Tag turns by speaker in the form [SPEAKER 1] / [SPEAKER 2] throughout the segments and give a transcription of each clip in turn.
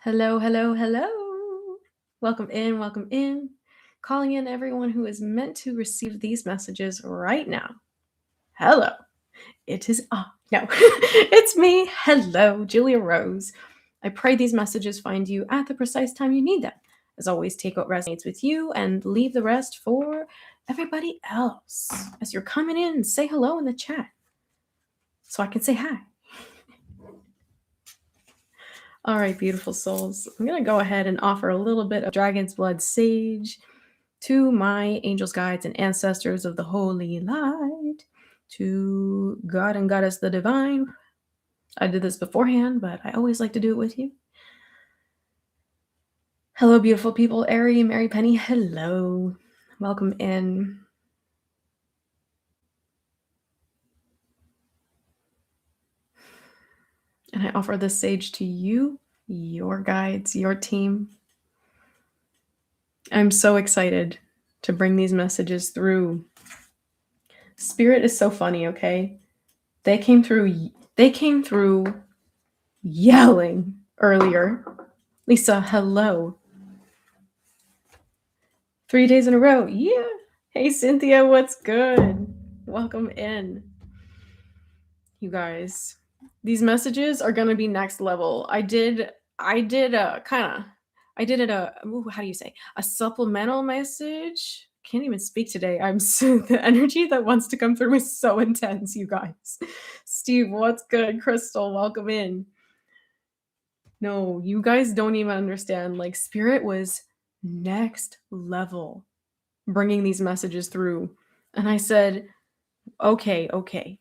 [SPEAKER 1] Hello, hello, hello. Welcome in, welcome in. Calling in everyone who is meant to receive these messages right now. Hello. It is, no, it's me. Hello, Julia Rose. I pray these messages find you at the precise time you need them. As always, take what resonates with you and leave the rest for everybody else. As you're coming in, say hello in the chat so I can say hi. All right, beautiful souls. I'm going to go ahead and offer a little bit of Dragon's Blood Sage to my angels, guides, and ancestors of the Holy Light, to God and Goddess the Divine. I did this beforehand, but I always like to do it with you. Hello, beautiful people. Ari, Mary Penny, hello. Welcome in. And I offer this sage to you, your guides, your team. I'm so excited to bring these messages through. Spirit is so funny, okay? They came through yelling earlier. Lisa, hello. 3 days in a row. Yeah. Hey, Cynthia, what's good? Welcome in. You guys, these messages are going to be next level. I did a supplemental message. Can't even speak today. The energy that wants to come through is so intense, you guys. Steve, what's good? Crystal, welcome in. No, you guys don't even understand. Like, Spirit was next level bringing these messages through. And I said, okay.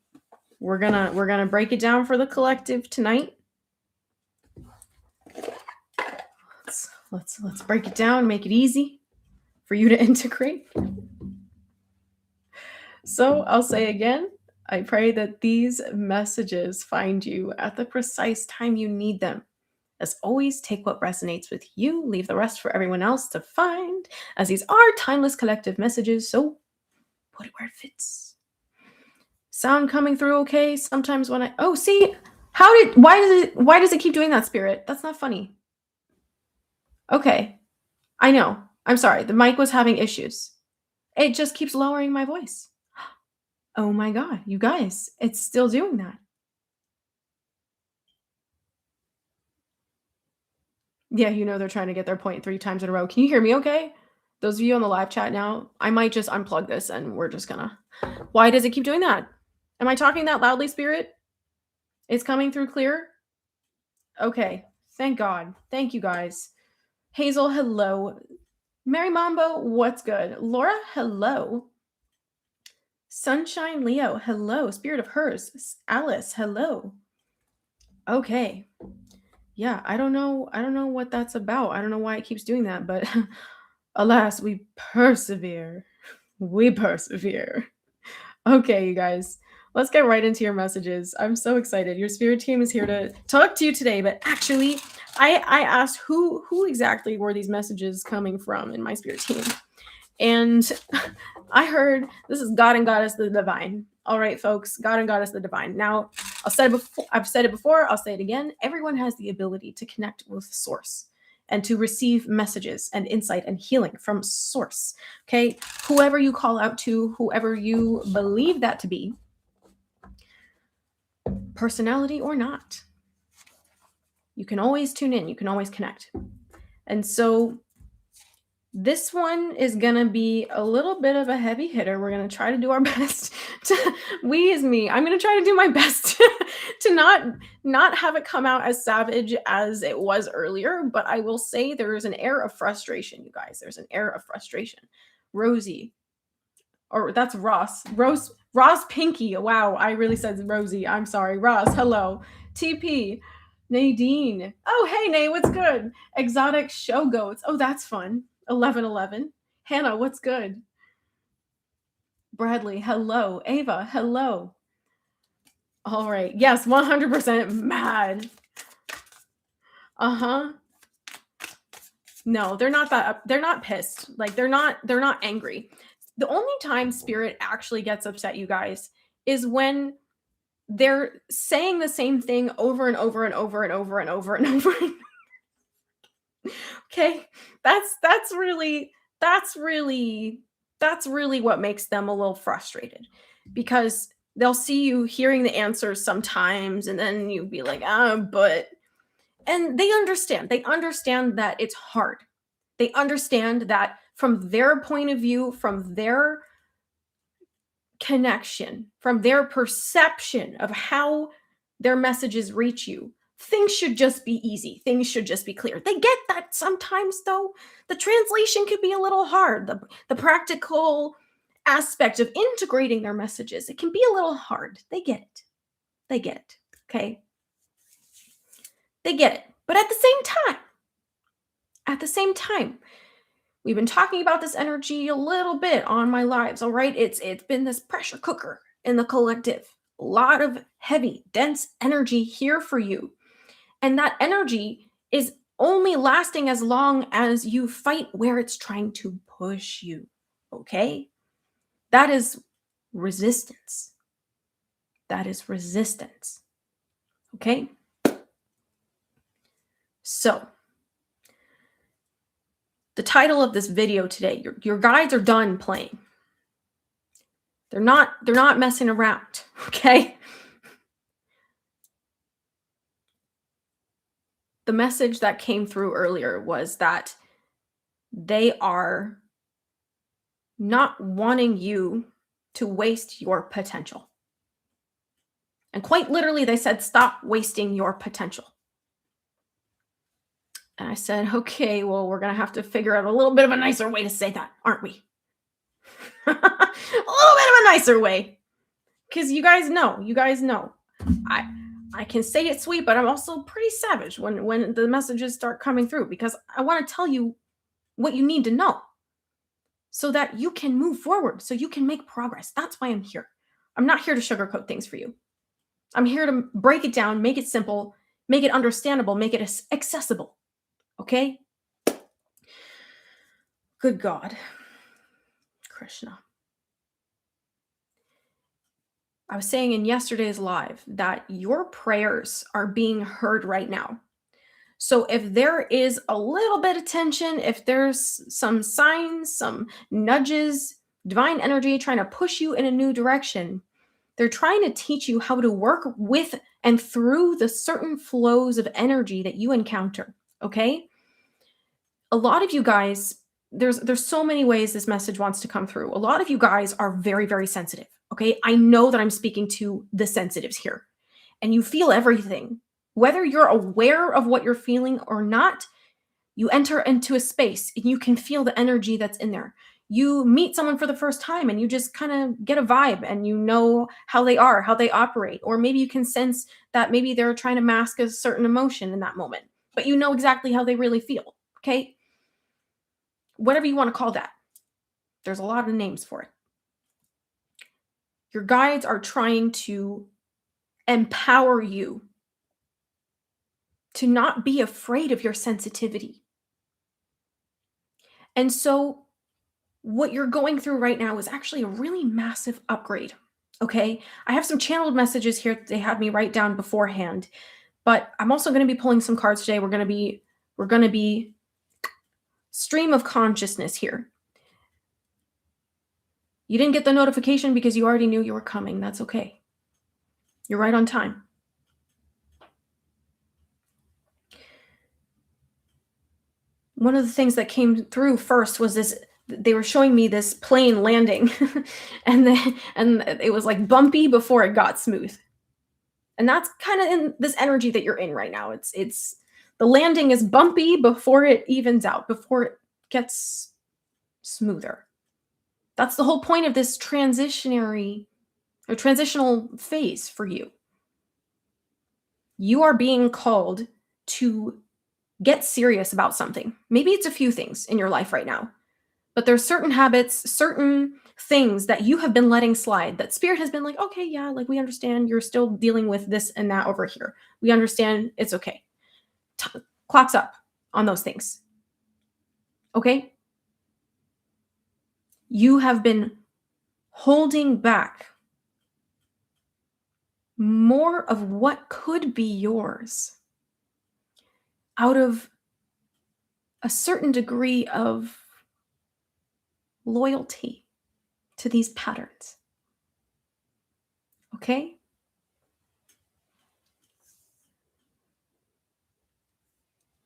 [SPEAKER 1] We're gonna break it down for the collective tonight. Let's break it down, make it easy for you to integrate. So I'll say again, I pray that these messages find you at the precise time you need them. As always, take what resonates with you, leave the rest for everyone else to find, as these are timeless collective messages, so put it where it fits. Sound coming through okay? Sometimes when why does it keep doing that, Spirit? That's not funny. Okay. I know. I'm sorry. The mic was having issues. It just keeps lowering my voice. Oh my God, you guys, it's still doing that. Yeah, they're trying to get their point 3 times in a row. Can you hear me okay? Those of you on the live chat now, I might just unplug this and we're just gonna... Why does it keep doing that? Am I talking that loudly, Spirit? It's coming through clear? Okay, thank God. Thank you, guys. Hazel, hello. Mary Mambo, what's good? Laura, hello. Sunshine Leo, hello. Spirit of Hers, Alice, hello. Okay. Yeah, I don't know what that's about. I don't know why it keeps doing that, but alas, we persevere. We persevere. Okay, you guys, let's get right into your messages. I'm so excited. Your spirit team is here to talk to you today, but actually, I asked who exactly were these messages coming from in my spirit team. And I heard this is God and Goddess the Divine. All right, folks, God and Goddess the Divine. Now, I've said it before, I'll say it again. Everyone has the ability to connect with Source and to receive messages and insight and healing from Source. Okay, whoever you call out to, whoever you believe that to be, personality or not, you can always tune in, you can always connect. And so this one is going to be a little bit of a heavy hitter. We're going to try to do our best to, I'm going to try to do my best to not have it come out as savage as it was earlier, but I will say there is an air of frustration, you guys. There's an air of frustration. Rosie, or that's Ross Pinky. Wow, I really said Rosie. I'm sorry. Ross, hello. TP, Nadine. Oh, hey, Nay, what's good? Exotic Show Goats. Oh, that's fun. 1111. Hannah, what's good? Bradley, hello. Ava, hello. All right. Yes, 100% mad. Uh-huh. No, they're not pissed. Like they're not angry. The only time Spirit actually gets upset, you guys, is when they're saying the same thing over and over and over and over and over and over. Okay? That's really that's really that's really what makes them a little frustrated, because they'll see you hearing the answers sometimes, and then you'll be like, but," and they understand. They understand that it's hard. They understand that from their point of view, from their connection, from their perception of how their messages reach you, things should just be easy. Things should just be clear. They get that sometimes, though. The translation could be a little hard. The practical aspect of integrating their messages, it can be a little hard. They get it. They get it. Okay. They get it. But at the same time, we've been talking about this energy a little bit on my lives, all right? It's been this pressure cooker in the collective. A lot of heavy, dense energy here for you. And that energy is only lasting as long as you fight where it's trying to push you. Okay? That is resistance. That is resistance. Okay? So, the title of this video today, your guides are done playing. They're not messing around, okay? The message that came through earlier was that they are not wanting you to waste your potential. And quite literally, they said, stop wasting your potential. And I said, okay, well, we're going to have to figure out a little bit of a nicer way to say that, aren't we? A little bit of a nicer way. Because you guys know. I can say it sweet, but I'm also pretty savage when the messages start coming through, because I want to tell you what you need to know so that you can move forward, so you can make progress. That's why I'm here. I'm not here to sugarcoat things for you. I'm here to break it down, make it simple, make it understandable, make it accessible. Okay? Good God. Krishna. I was saying in yesterday's live that your prayers are being heard right now. So if there is a little bit of tension, if there's some signs, some nudges, divine energy trying to push you in a new direction, they're trying to teach you how to work with and through the certain flows of energy that you encounter. Okay? A lot of you guys, there's so many ways this message wants to come through. A lot of you guys are very, very sensitive. Okay? I know that I'm speaking to the sensitives here, and you feel everything. Whether you're aware of what you're feeling or not, you enter into a space and you can feel the energy that's in there. You meet someone for the first time and you just kind of get a vibe, and you know how they are, how they operate. Or maybe you can sense that maybe they're trying to mask a certain emotion in that moment, but you know exactly how they really feel. Okay? Whatever you want to call that. There's a lot of names for it. Your guides are trying to empower you to not be afraid of your sensitivity. And so what you're going through right now is actually a really massive upgrade. Okay? I have some channeled messages here that they had me write down beforehand, but I'm also going to be pulling some cards today. We're going to be stream of consciousness here. You didn't get the notification because you already knew you were coming. That's okay. You're right on time. One of the things that came through first was this. They were showing me this plane landing and it was like bumpy before it got smooth. And that's kind of in this energy that you're in right now. It's the landing is bumpy before it evens out, before it gets smoother. That's the whole point of this transitional phase for you. You are being called to get serious about something. Maybe it's a few things in your life right now, but there's certain habits, certain things that you have been letting slide, that spirit has been like, okay, yeah, like we understand you're still dealing with this and that over here. We understand, it's okay. Clocks up on those things. Okay? You have been holding back more of what could be yours out of a certain degree of loyalty to these patterns. Okay?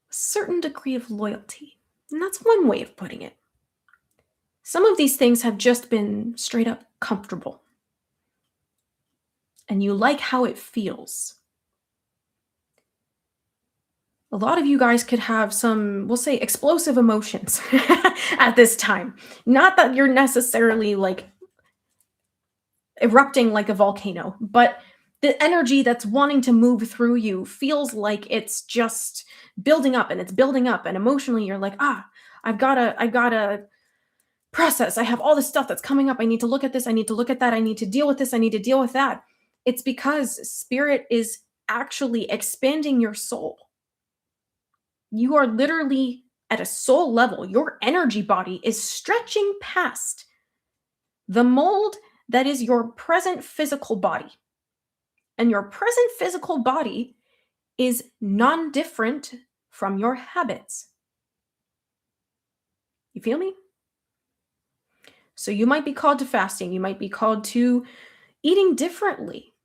[SPEAKER 1] A certain degree of loyalty. And that's one way of putting it. Some of these things have just been straight up comfortable. And you like how it feels. A lot of you guys could have some, we'll say, explosive emotions at this time. Not that you're necessarily like erupting like a volcano, but the energy that's wanting to move through you feels like it's just building up and it's building up. And emotionally, you're like, I've gotta process. I have all this stuff that's coming up. I need to look at this. I need to look at that. I need to deal with this. I need to deal with that. It's because spirit is actually expanding your soul. You are literally at a soul level. Your energy body is stretching past the mold that is your present physical body. And your present physical body is non-different from your habits. You feel me? So you might be called to fasting. You might be called to eating differently.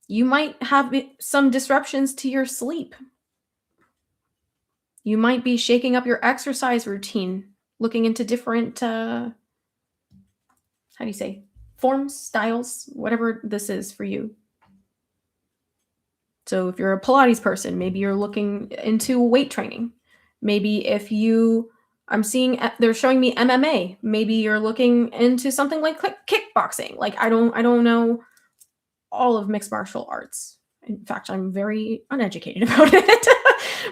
[SPEAKER 1] You might have some disruptions to your sleep. You might be shaking up your exercise routine, looking into different, how do you say, forms, styles, whatever this is for you. So if you're a Pilates person, maybe you're looking into weight training. Maybe if I'm seeing, they're showing me MMA. Maybe you're looking into something like kickboxing. Like I don't know all of mixed martial arts. In fact, I'm very uneducated about it.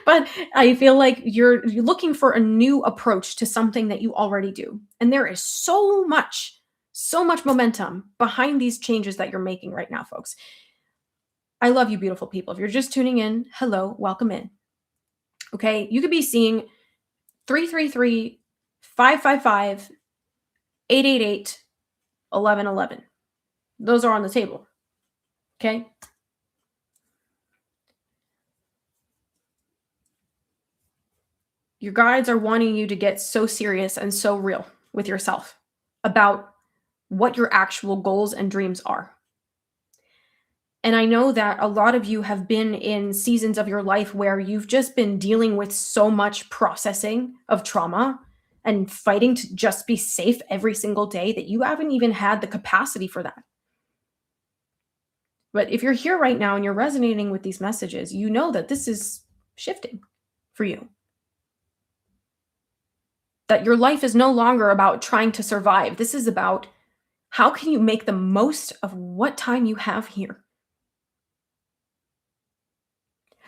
[SPEAKER 1] But I feel like you're looking for a new approach to something that you already do. And there is so much momentum behind these changes that you're making right now, folks. I love you, beautiful people. If you're just tuning in, hello, welcome in. Okay, you could be seeing 333-555-888-1111. Those are on the table. Okay? Your guides are wanting you to get so serious and so real with yourself about what your actual goals and dreams are. And I know that a lot of you have been in seasons of your life where you've just been dealing with so much processing of trauma and fighting to just be safe every single day that you haven't even had the capacity for that. But if you're here right now and you're resonating with these messages, you know that this is shifting for you. That your life is no longer about trying to survive. This is about how can you make the most of what time you have here?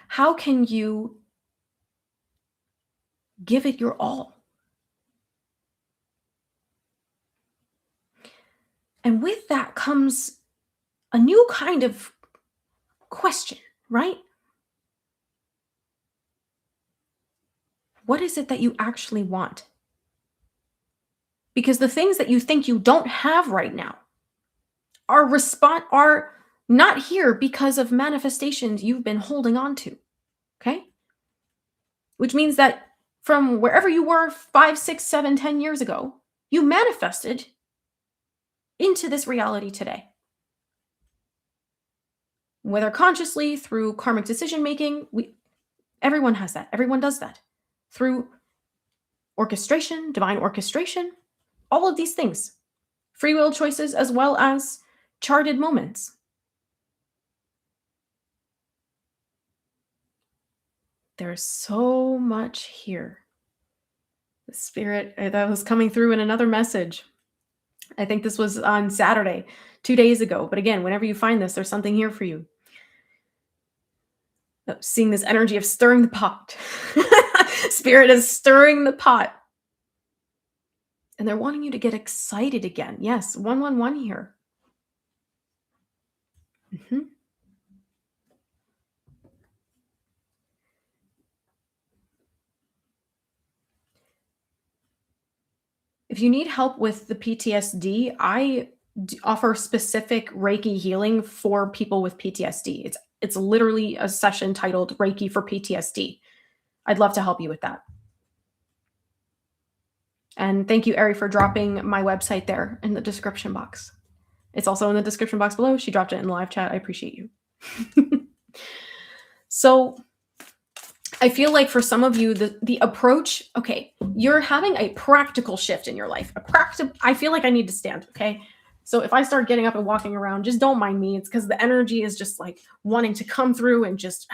[SPEAKER 1] How can you give it your all? And with that comes a new kind of question, right? What is it that you actually want? Because the things that you think you don't have right now are not here because of manifestations you've been holding on to. Okay? Which means that from wherever you were 5, 6, 7, 10 years ago, you manifested into this reality today. Whether consciously, through karmic decision making, everyone has that. Everyone does that. Through orchestration, divine orchestration, all of these things. Free will choices as well as charted moments. There's so much here. The spirit that was coming through in another message. I think this was on Saturday, 2 days ago. But again, whenever you find this, there's something here for you. Seeing this energy of stirring the pot. Spirit is stirring the pot. And they're wanting you to get excited again. Yes, 111 here. Mm-hmm. If you need help with the PTSD, I offer specific Reiki healing for people with PTSD. It's literally a session titled Reiki for PTSD. I'd love to help you with that. And thank you, Ari, for dropping my website there in the description box. It's also in the description box below. She dropped it in the live chat. I appreciate you. So I feel like for some of you, the approach, okay, you're having a practical shift in your life. I feel like I need to stand, okay? So if I start getting up and walking around, just don't mind me. It's because the energy is just like wanting to come through and just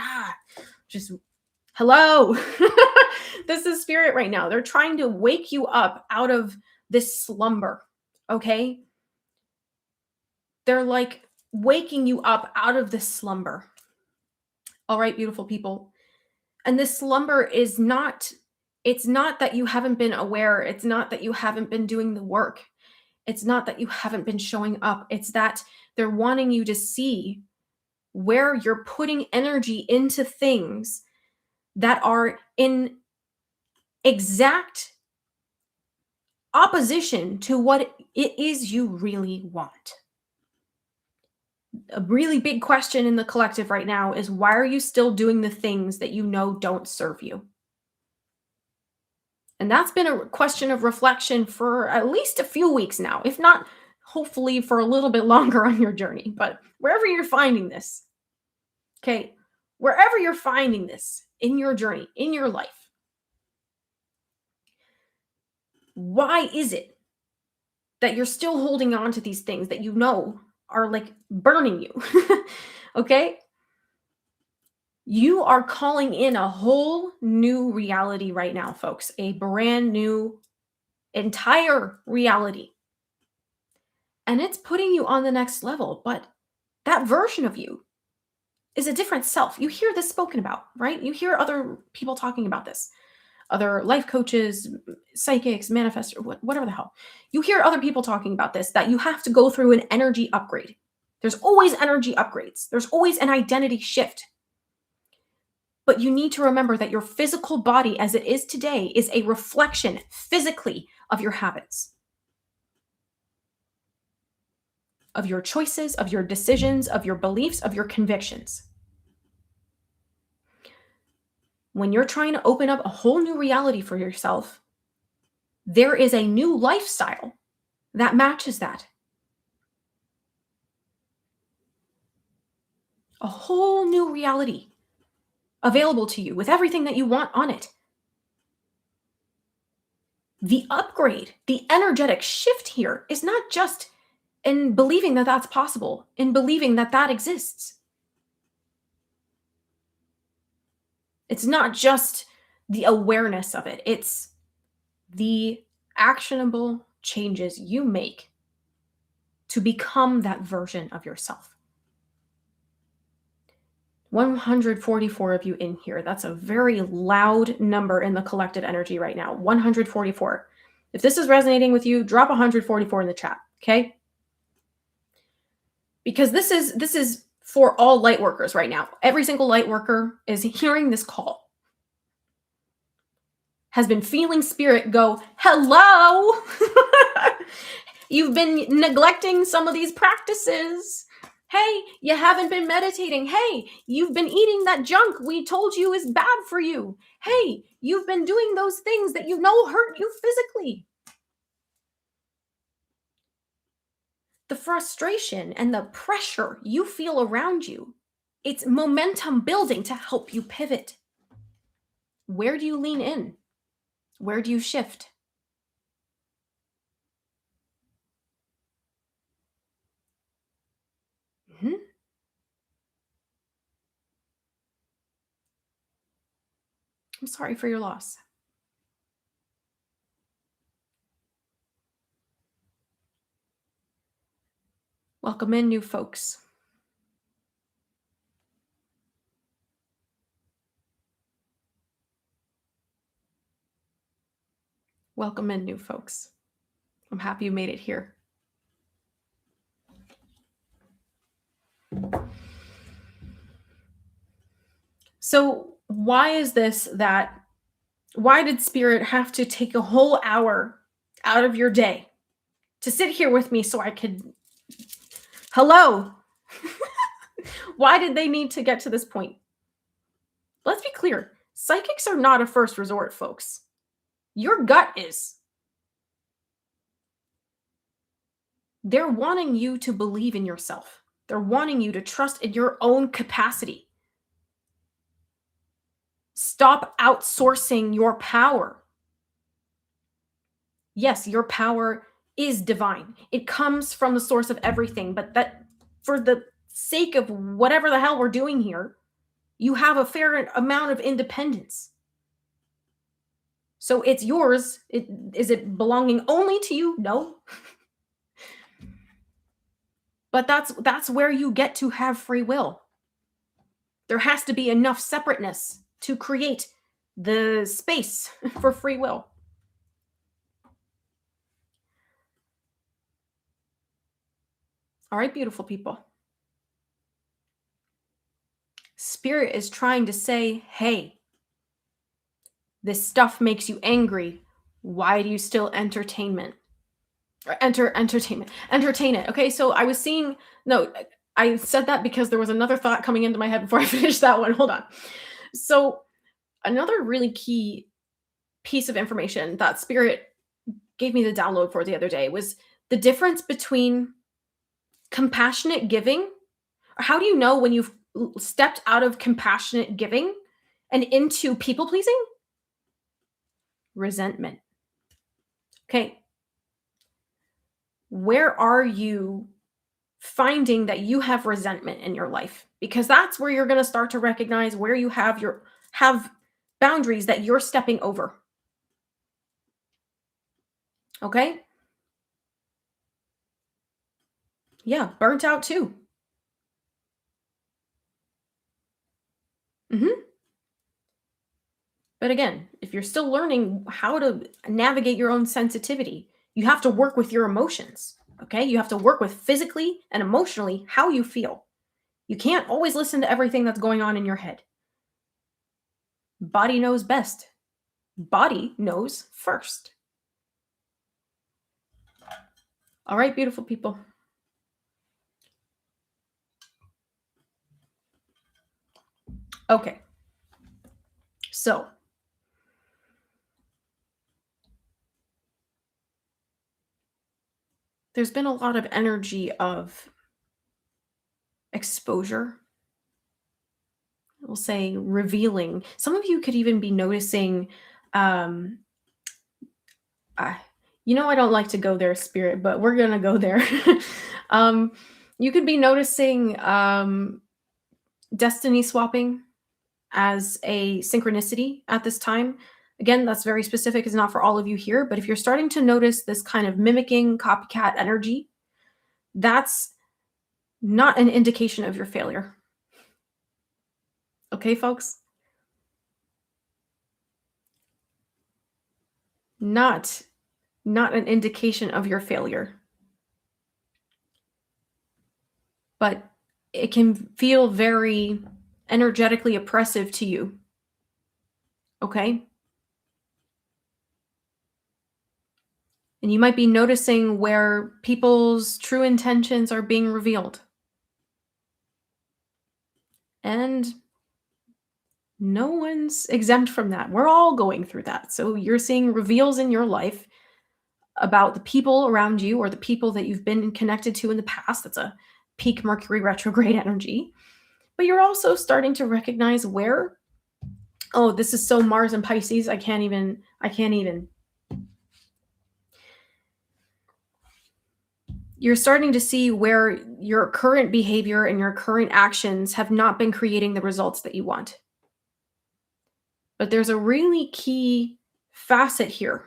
[SPEAKER 1] hello. This is spirit right now. They're trying to wake you up out of this slumber, okay? They're like waking you up out of this slumber. All right, beautiful people. And this slumber is not, it's not that you haven't been aware. It's not that you haven't been doing the work. It's not that you haven't been showing up. It's that they're wanting you to see where you're putting energy into things that are in exact opposition to what it is you really want. A really big question in the collective right now is, why are you still doing the things that you know don't serve you? And that's been a question of reflection for at least a few weeks now, if not hopefully for a little bit longer on your journey. But wherever you're finding this, okay, wherever you're finding this in your journey, in your life, why is it that you're still holding on to these things that you know are like burning you? Okay? You are calling in a whole new reality right now, folks. A brand new, entire reality. And it's putting you on the next level. But that version of you is a different self. You hear this spoken about, right? You hear other people talking about this. Other life coaches, psychics, manifestors, whatever the hell. You hear other people talking about this, that you have to go through an energy upgrade. There's always energy upgrades. There's always an identity shift. But you need to remember that your physical body as it is today is a reflection physically of your habits, of your choices, of your decisions, of your beliefs, of your convictions. When you're trying to open up a whole new reality for yourself, there is a new lifestyle that matches that. A whole new reality available to you with everything that you want on it. The upgrade, the energetic shift here is not just in believing that that's possible, in believing that that exists. It's not just the awareness of it. It's the actionable changes you make to become that version of yourself. 144 of you in here. That's a very loud number in the collected energy right now. 144. If this is resonating with you, drop 144 in the chat, okay? Because this is for all light workers right now. Every single light worker is hearing this call, has been feeling spirit go, hello. You've been neglecting some of these practices. Hey, you haven't been meditating. Hey, you've been eating that junk we told you is bad for you. Hey, you've been doing those things that you know hurt you physically. The frustration and the pressure you feel around you, it's momentum building to help you pivot. Where do you lean in? Where do you shift? Mm-hmm. I'm sorry for your loss. Welcome in, new folks. Welcome in, new folks. I'm happy you made it here. So why is this that, why did Spirit have to take a whole hour out of your day to sit here with me so I could, hello? Why did they need to get to this point? Let's be clear. Psychics are not a first resort, folks. Your gut is. They're wanting you to believe in yourself. They're wanting you to trust in your own capacity. Stop outsourcing your power. Yes, your power is divine. It comes from the source of everything, but that for the sake of whatever the hell we're doing here, you have a fair amount of independence. So it's yours. Is it belonging only to you? No. But that's where you get to have free will. There has to be enough separateness to create the space for free will. All right, beautiful people. Spirit is trying to say, hey, this stuff makes you angry. Why do you still entertain it? Entertain it. Okay, so I was seeing, no, I said that because there was another thought coming into my head before I finished that one. Hold on. So another really key piece of information that Spirit gave me the download for the other day was the difference between compassionate giving. How do you know when you've stepped out of compassionate giving and into people pleasing? Resentment. Okay. Where are you finding that you have resentment in your life? Because that's where you're going to start to recognize where you have boundaries that you're stepping over. Okay? Yeah, burnt out too. But again, if you're still learning how to navigate your own sensitivity, you have to work with your emotions. Okay? You have to work with physically and emotionally how you feel. You can't always listen to everything that's going on in your head. Body knows best. Body knows first. All right, beautiful people. Okay. So, there's been a lot of energy of exposure. We'll say revealing. Some of you could even be noticing, um, I don't like to go there, Spirit, but we're gonna go there. um, you could be noticing destiny swapping as a synchronicity at this time. Again, that's very specific. It's not for all of you here, but if you're starting to notice this kind of mimicking copycat energy, that's not an indication of your failure. Okay, folks? Not an indication of your failure. But it can feel very energetically oppressive to you. Okay? And you might be noticing where people's true intentions are being revealed. And no one's exempt from that. We're all going through that. So you're seeing reveals in your life about the people around you or the people that you've been connected to in the past. That's a peak Mercury retrograde energy. But you're also starting to recognize where, oh, this is so Mars and Pisces. I can't even. You're starting to see where your current behavior and your current actions have not been creating the results that you want. But there's a really key facet here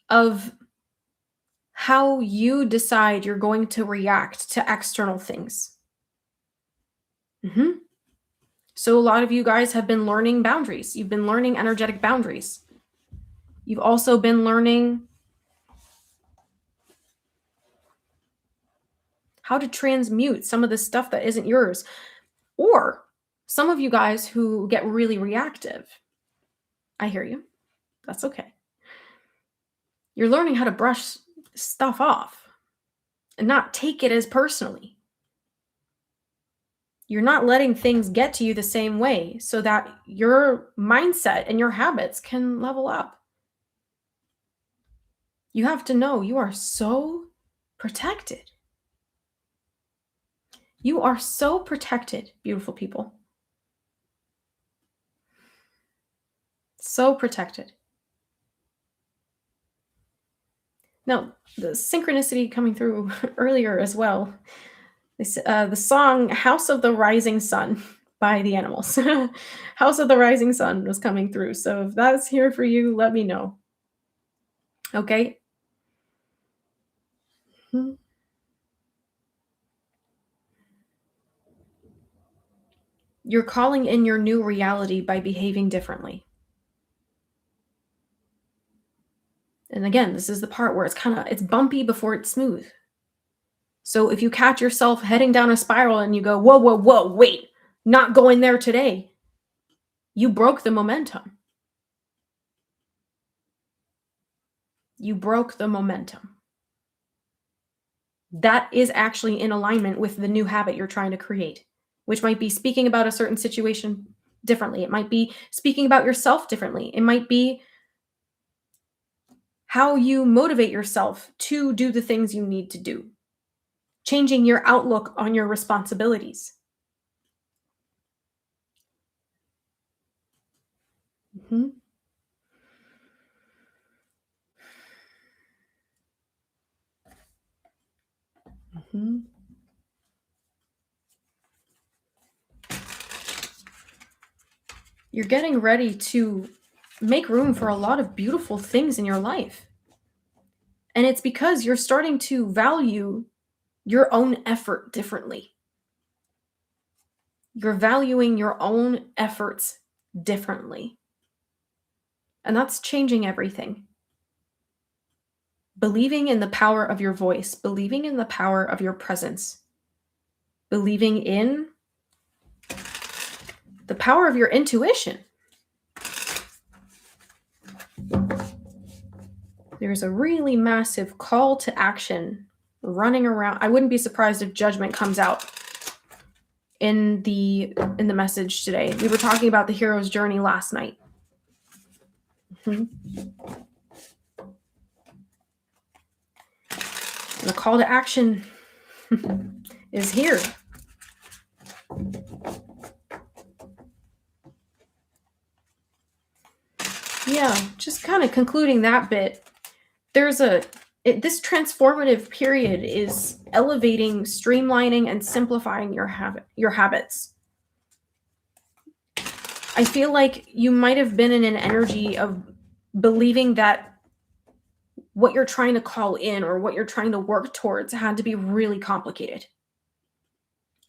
[SPEAKER 1] of how you decide you're going to react to external things. So a lot of you guys have been learning boundaries. You've been learning energetic boundaries. You've also been learning how to transmute some of the stuff that isn't yours. Or some of you guys who get really reactive. I hear you. That's okay. You're learning how to brush stuff off and not take it as personally. You're not letting things get to you the same way so that your mindset and your habits can level up. You have to know you are so protected. You are so protected, beautiful people. So protected. Now, the synchronicity coming through earlier as well. The song House of the Rising Sun by the Animals. House of the Rising Sun was coming through. So if that's here for you, let me know. Okay? Mhm. You're calling in your new reality by behaving differently. And again, this is the part where it's bumpy before it's smooth. So if you catch yourself heading down a spiral and you go, whoa, whoa, whoa, wait, not going there today, you broke the momentum. You broke the momentum. That is actually in alignment with the new habit you're trying to create, which might be speaking about a certain situation differently. It might be speaking about yourself differently. It might be how you motivate yourself to do the things you need to do, changing your outlook on your responsibilities. Mhm, mhm. You're getting ready to make room for a lot of beautiful things in your life. And it's because you're starting to value your own effort differently. You're valuing your own efforts differently. And that's changing everything. Believing in the power of your voice, believing in the power of your presence, believing in the power of your intuition. There's a really massive call to action running around. I wouldn't be surprised if judgment comes out in the message today. We were talking about the hero's journey last night. Mhm. And the call to action is here. Yeah, just kind of concluding that bit. This transformative period is elevating, streamlining, and simplifying your habits. I feel like you might have been in an energy of believing that what you're trying to call in or what you're trying to work towards had to be really complicated.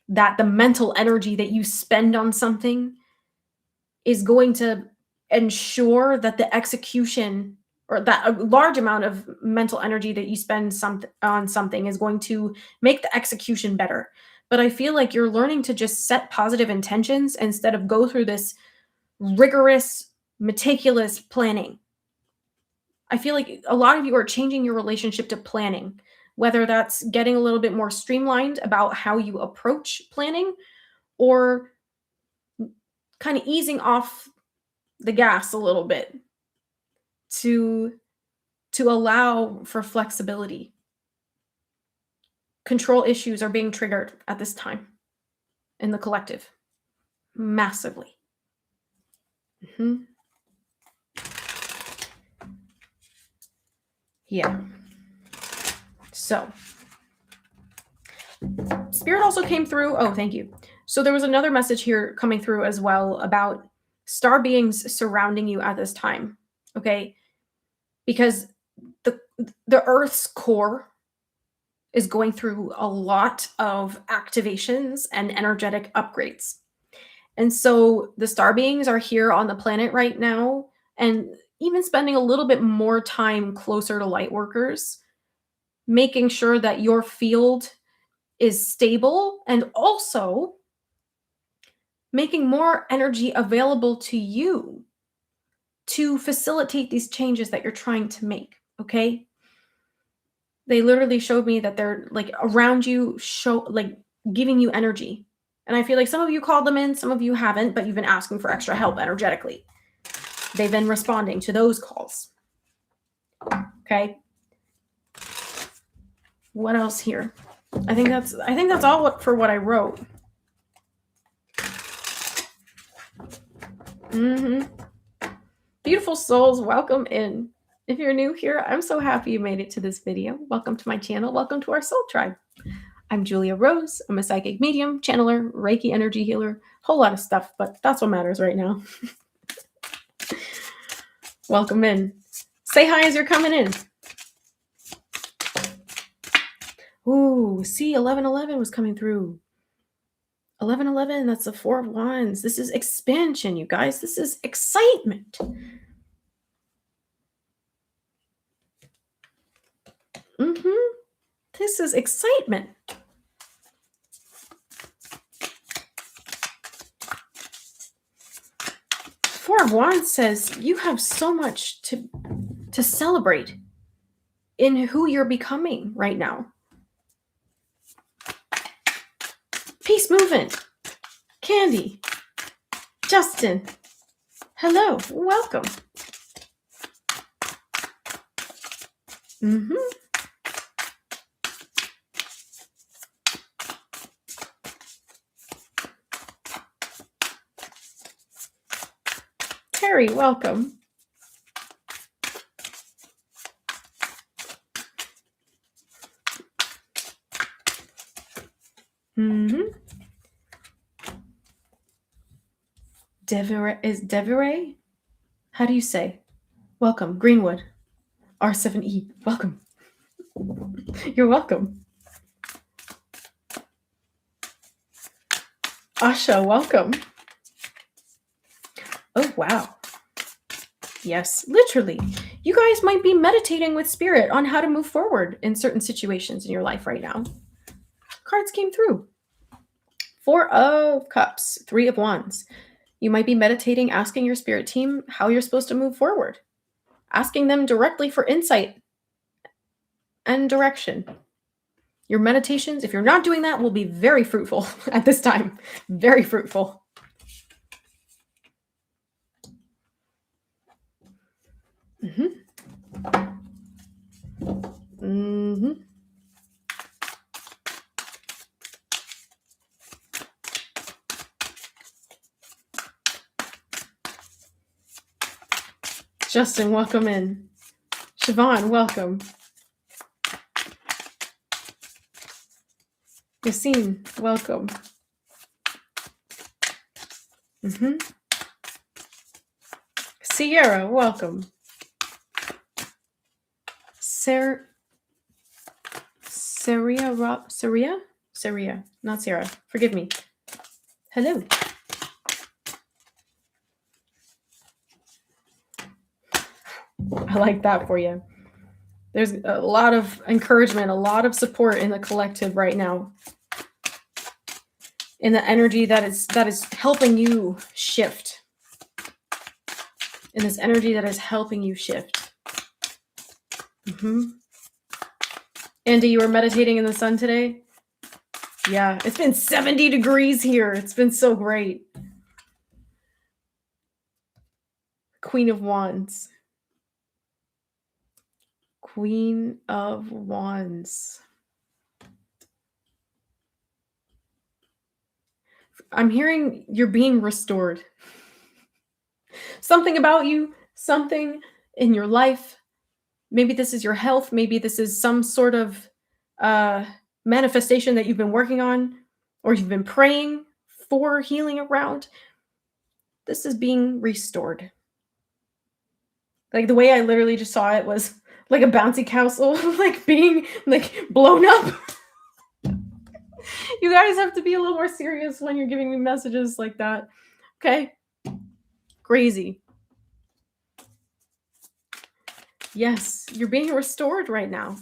[SPEAKER 1] That the mental energy that you spend on something is going to ensure that the execution, or that a large amount of mental energy that you spend on something is going to make the execution better. But I feel like you're learning to just set positive intentions instead of go through this rigorous, meticulous planning. I feel like a lot of you are changing your relationship to planning, whether that's getting a little bit more streamlined about how you approach planning, or kind of easing off the gas a little bit to allow for flexibility. Control issues are being triggered at this time in the collective massively. Mhm. Yeah. So, Spirit also came through. Oh, thank you. So, there was another message here coming through as well about star beings surrounding you at this time. Okay. Because the the Earth's core is going through a lot of activations and energetic upgrades. And so the star beings are here on the planet right now, and even spending a little bit more time closer to light workers, making sure that your field is stable, and also making more energy available to you to facilitate these changes that you're trying to make. Okay. They literally showed me that they're like around you, like giving you energy. And I feel like some of you called them in, some of you haven't, but you've been asking for extra help energetically. They've been responding to those calls. Okay. What else here? I think that's all for what I wrote. Beautiful souls, welcome in. If you're new here, I'm so happy you made it to this video. Welcome to my channel. Welcome to our soul tribe. I'm Julia Rose. I'm a psychic medium, channeler, Reiki energy healer, whole lot of stuff, but that's what matters right now. Welcome in. Say hi as you're coming in. Ooh, see, 1111 was coming through. 1111, that's the Four of Wands. This is expansion, you guys. This is excitement. This is excitement. Four of Wands says you have so much to celebrate in who you're becoming right now. Peace movement. Candy. Justin. Hello. Welcome. Terry, welcome. Deveray? How do you say? Welcome. Greenwood. R7E. Welcome. You're welcome. Asha, welcome. Oh, wow. Yes, literally. You guys might be meditating with spirit on how to move forward in certain situations in your life right now. Cards came through. Four of Cups, Three of Wands. You might be meditating, asking your spirit team how you're supposed to move forward. Asking them directly for insight and direction. Your meditations, if you're not doing that, will be very fruitful at this time. Very fruitful. Justin, welcome in. Siobhan, welcome. Yassine, welcome. Sierra, welcome. Saria, not Sarah. Forgive me. Hello. I like that for you. There's a lot of encouragement, a lot of support in the collective right now. In the energy that is helping you shift. In this energy that is helping you shift. Andy, you were meditating in the sun today? Yeah, it's been 70 degrees here. It's been so great. Queen of Wands. Queen of Wands. I'm hearing you're being restored. Something about you, something in your life. Maybe this is your health. Maybe this is some sort of manifestation that you've been working on or you've been praying for healing around. This is being restored. Like the way I literally just saw it was like a bouncy castle, like being like blown up. You guys have to be a little more serious when you're giving me messages like that. Okay? Crazy. Yes, you're being restored right now.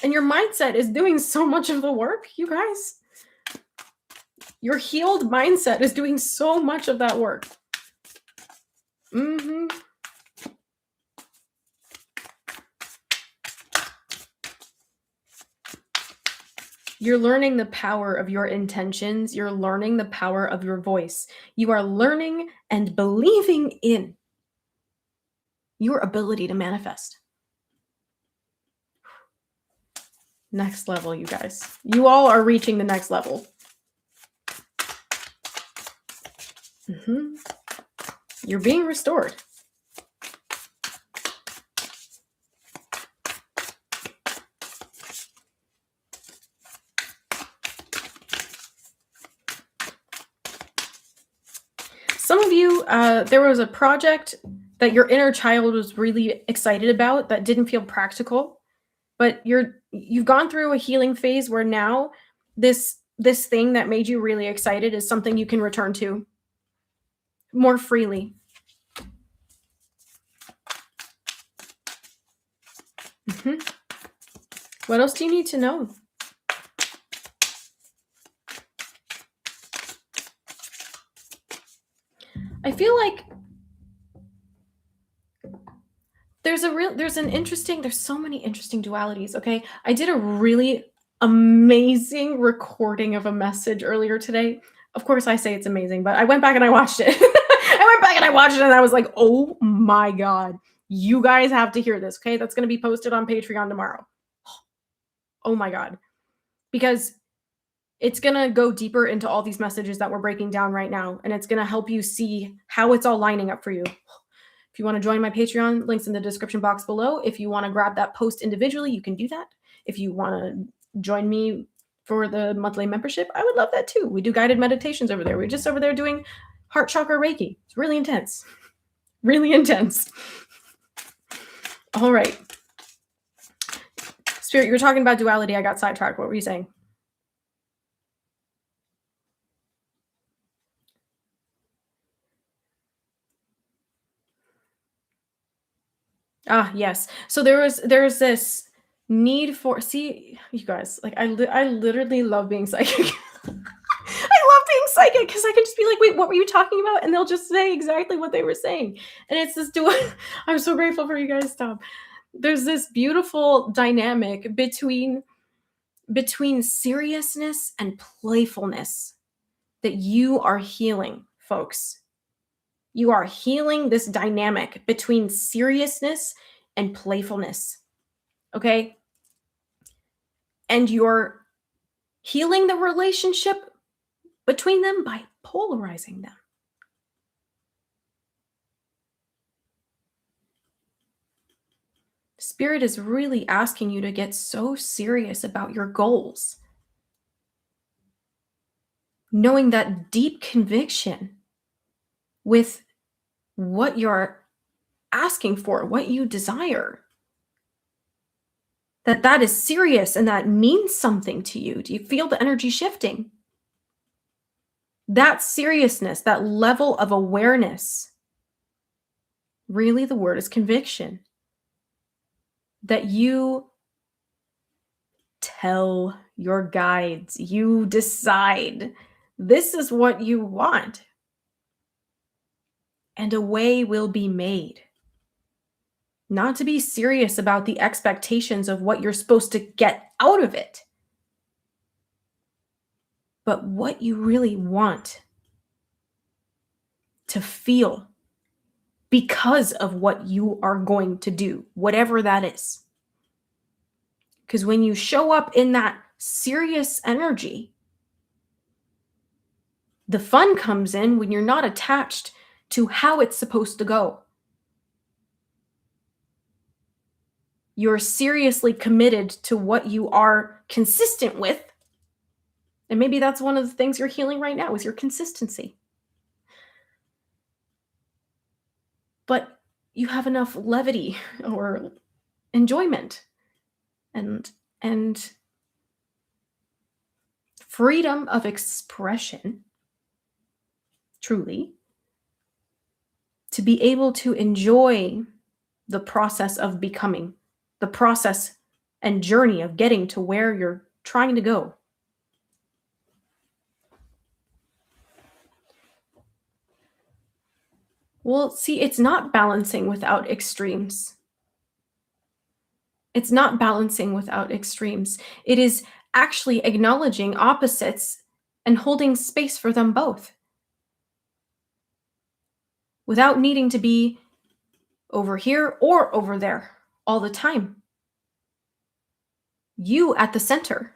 [SPEAKER 1] And your mindset is doing so much of the work, you guys. Your healed mindset is doing so much of that work. You're learning the power of your intentions. You're learning the power of your voice. You are learning and believing in your ability to manifest. Next level, you guys. You all are reaching the next level. You're being restored. Some of you, there was a project that your inner child was really excited about that didn't feel practical, but you've gone through a healing phase where now this thing that made you really excited is something you can return to more freely. What else do you need to know? I feel like there's so many interesting dualities, okay? I did a really amazing recording of a message earlier today. Of course, I say it's amazing, but I went back and I watched it. And I was like, oh my God, you guys have to hear this, okay? That's going to be posted on Patreon tomorrow. Oh my God. Because it's going to go deeper into all these messages that we're breaking down right now, and it's going to help you see how it's all lining up for you. If you want to join my Patreon, links in the description box below. If you want to grab that post individually, you can do that. If you want to join me for the monthly membership, I would love that too. We do guided meditations over there. We're just over there doing heart chakra Reiki. It's really intense. Really intense. All right. Spirit, you were talking about duality. I got sidetracked. What were you saying? Ah, yes. So there's this need for, see, you guys, like I literally love being psychic. I love being psychic because I can just be like, wait, what were you talking about? And they'll just say exactly what they were saying. And it's this I'm so grateful for you guys. Stop. There's this beautiful dynamic between seriousness and playfulness that you are healing, folks. You are healing this dynamic between seriousness and playfulness. Okay? And you're healing the relationship between them by polarizing them. Spirit is really asking you to get so serious about your goals. Knowing that deep conviction with what you're asking for, what you desire, that is serious and that means something to you. Do you feel the energy shifting? That seriousness, that level of awareness, really the word is conviction. That you tell your guides, you decide this is what you want, and a way will be made. Not to be serious about the expectations of what you're supposed to get out of it, but what you really want to feel because of what you are going to do, whatever that is. Because when you show up in that serious energy, the fun comes in when you're not attached to how it's supposed to go. You're seriously committed to what you are consistent with. And maybe that's one of the things you're healing right now is your consistency. But you have enough levity or enjoyment and freedom of expression, truly, to be able to enjoy the process of becoming, the process and journey of getting to where you're trying to go. Well, see, it's not balancing without extremes. It's not balancing without extremes. It is actually acknowledging opposites and holding space for them both without needing to be over here or over there all the time. You at the center.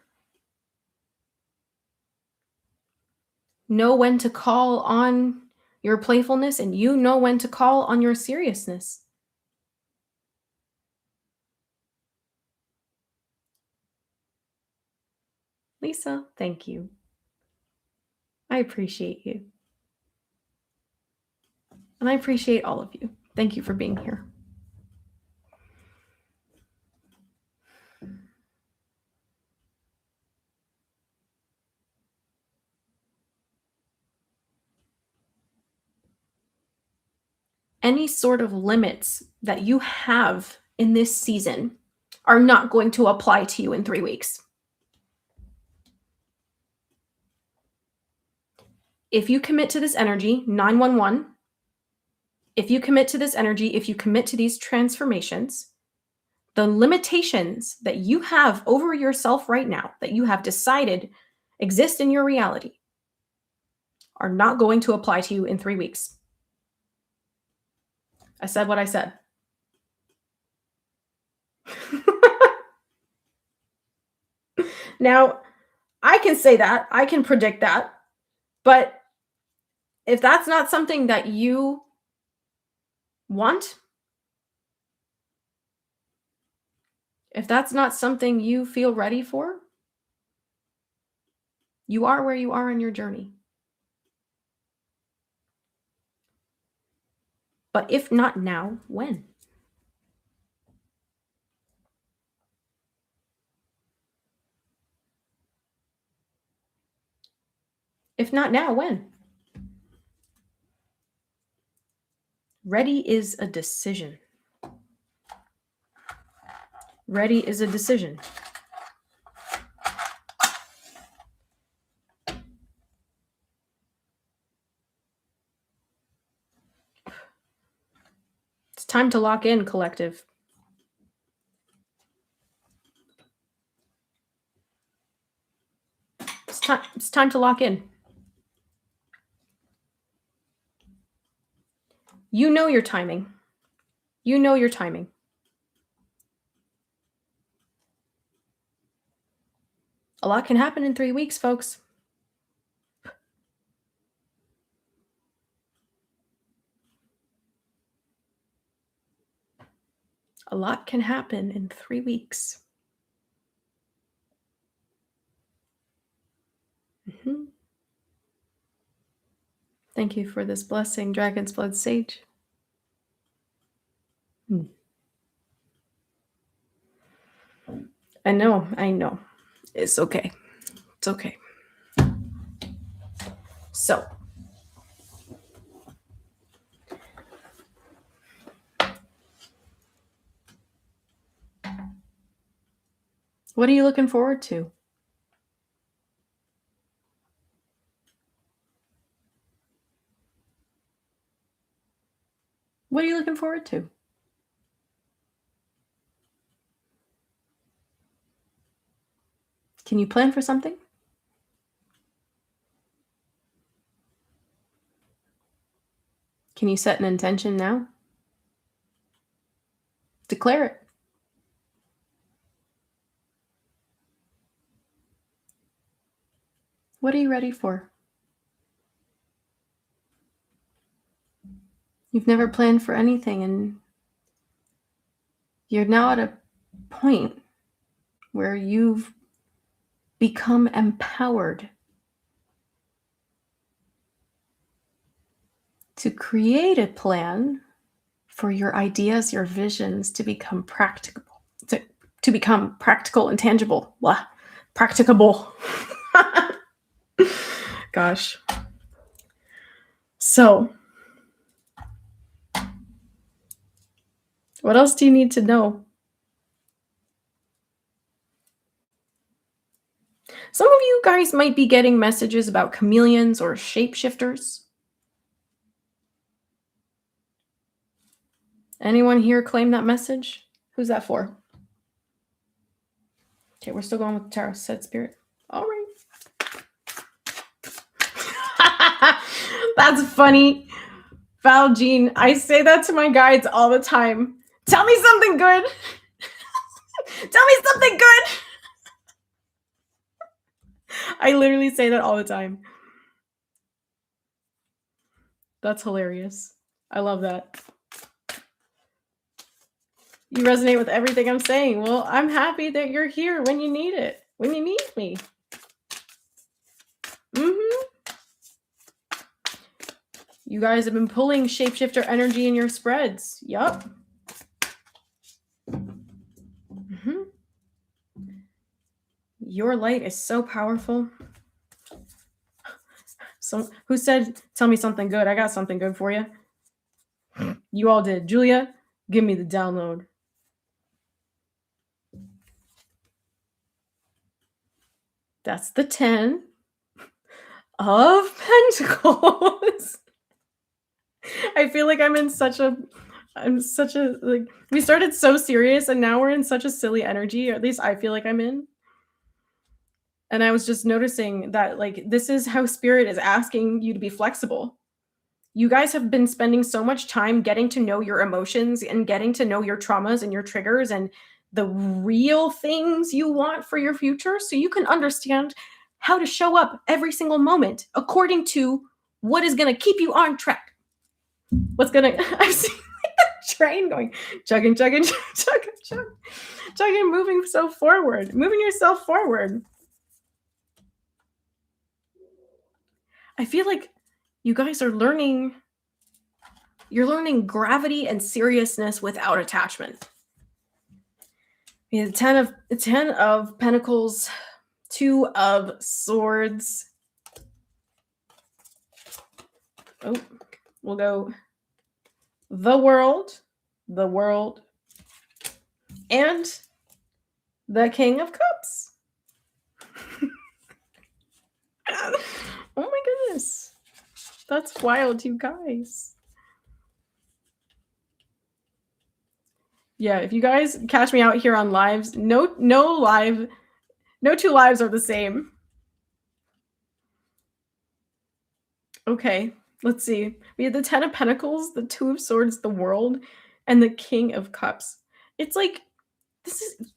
[SPEAKER 1] Know when to call on your playfulness, and you know when to call on your seriousness. Lisa, thank you. I appreciate you. And I appreciate all of you. Thank you for being here. Any sort of limits that you have in this season are not going to apply to you in 3 weeks. If you commit to this energy, 911, if you commit to this energy, if you commit to these transformations, the limitations that you have over yourself right now, that you have decided exist in your reality, are not going to apply to you in 3 weeks. I said what I said. Now, I can say that, I can predict that, but if that's not something that you want, if that's not something you feel ready for, you are where you are in your journey. But if not now, when? If not now, when? Ready is a decision. Ready is a decision. It's time to lock in, collective. It's time to lock in. You know your timing. You know your timing. A lot can happen in 3 weeks, folks. A lot can happen in 3 weeks. Mm-hmm. Thank you for this blessing, Dragon's Blood Sage. I know. It's okay. It's okay. So, what are you looking forward to? What are you looking forward to? Can you plan for something? Can you set an intention now? Declare it. What are you ready for? You've never planned for anything, and you're now at a point where you've become empowered to create a plan for your ideas, your visions to become practicable, to become practical and tangible. Blah. Practicable. Gosh. So, what else do you need to know? Some of you guys might be getting messages about chameleons or shapeshifters. Anyone here claim that message? Who's that for? Okay, we're still going with the tarot. Said spirit. All right. That's funny. Val Jean, I say that to my guides all the time. Tell me something good. Tell me something good. I literally say that all the time. That's hilarious. I love that. You resonate with everything I'm saying. Well, I'm happy that you're here when you need it, when you need me. You guys have been pulling shapeshifter energy in your spreads. Yup. Your light is so powerful. So, who said, tell me something good? I got something good for you. You all did. Julia, give me the download. That's the 10 of Pentacles. I feel like I'm such a, like, we started so serious and now we're in such a silly energy, or at least I feel like I'm in. And I was just noticing that, like, this is how spirit is asking you to be flexible. You guys have been spending so much time getting to know your emotions and getting to know your traumas and your triggers and the real things you want for your future, so you can understand how to show up every single moment according to what is going to keep you on track. What's going to, I've seen like the train going, chugging, chugging, chugging, chugging, chugging, moving moving yourself forward. I feel like you guys are learning, you're learning gravity and seriousness without attachment. We have 10 of Pentacles, 2 of Swords. Oh, we'll go the World, and the King of Cups. Oh my goodness. That's wild, you guys. Yeah, if you guys catch me out here on lives, no two lives are the same. Okay, let's see. We have the 10 of Pentacles, the 2 of Swords, the World, and the King of Cups. It's like, this is,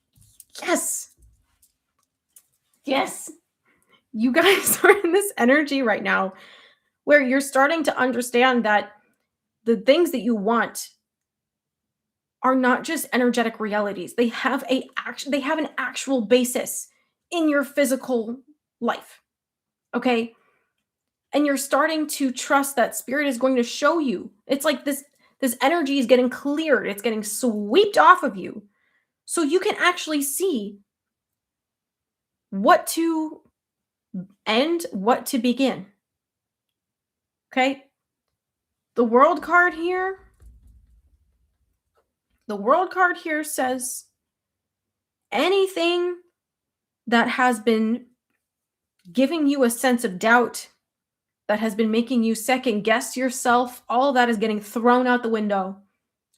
[SPEAKER 1] yes. Yes. You guys are in this energy right now where you're starting to understand that the things that you want are not just energetic realities. They have an actual basis in your physical life. Okay? And you're starting to trust that spirit is going to show you. It's like this energy is getting cleared. It's getting swept off of you. So you can actually see what to end, what to begin. Okay? The World card here. The World card here says anything that has been giving you a sense of doubt, that has been making you second guess yourself, all of that is getting thrown out the window,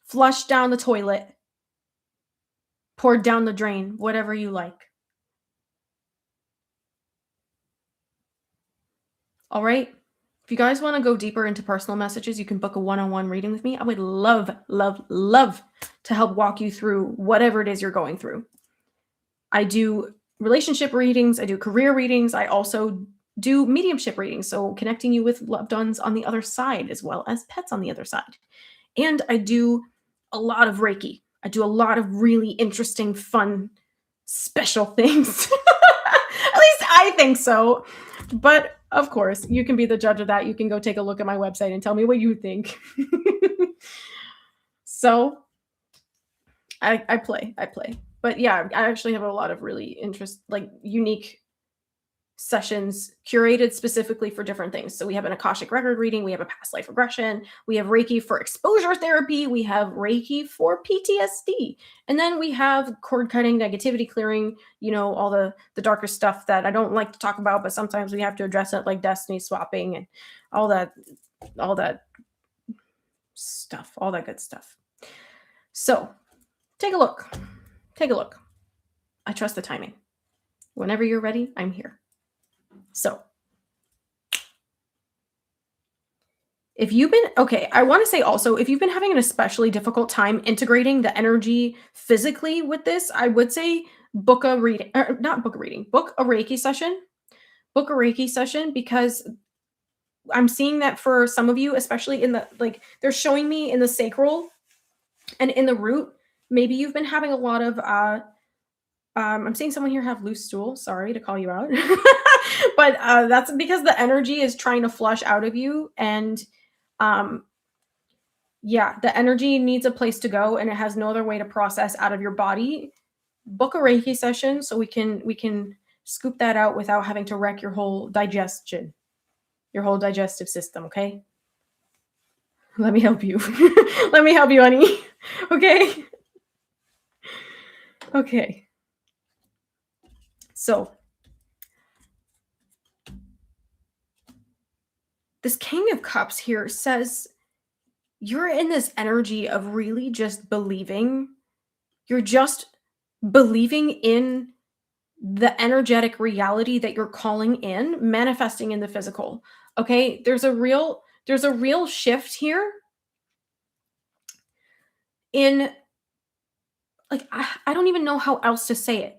[SPEAKER 1] flushed down the toilet, poured down the drain, whatever you like. All right? If you guys want to go deeper into personal messages, you can book a one-on-one reading with me. I would love, love, love to help walk you through whatever it is you're going through. I do relationship readings. I do career readings. I also do mediumship readings, so connecting you with loved ones on the other side as well as pets on the other side. And I do a lot of Reiki. I do a lot of really interesting, fun, special things. At least I think so. But of course, you can be the judge of that. You can go take a look at my website and tell me what you think. So I play. But yeah, I actually have a lot of really unique sessions curated specifically for different things. So we have an Akashic record reading, we have a past life regression, we have Reiki for exposure therapy, we have Reiki for PTSD, and then we have cord cutting, negativity clearing, all the darker stuff that I don't like to talk about, but sometimes we have to address it, like destiny swapping and all that stuff, all that good stuff. So take a look. I trust the timing. Whenever you're ready, I'm here. So if you've been, I want to say also, if you've been having an especially difficult time integrating the energy physically with this, I would say book a Reiki session book a Reiki session, because I'm seeing that for some of you, especially in the, like, they're showing me in the sacral and in the root. Maybe you've been having a lot of I'm seeing someone here have loose stool. Sorry to call you out. But that's because the energy is trying to flush out of you. And um, yeah, the energy needs a place to go, and it has no other way to process out of your body. Book a Reiki session so we can scoop that out without having to wreck your whole digestion, your whole digestive system, okay? Let me help you. Let me help you, honey. Okay? Okay. So, this King of Cups here says you're in this energy of really just believing. You're just believing in the energetic reality that you're calling in, manifesting in the physical. Okay? There's a real shift here in, like, I don't even know how else to say it,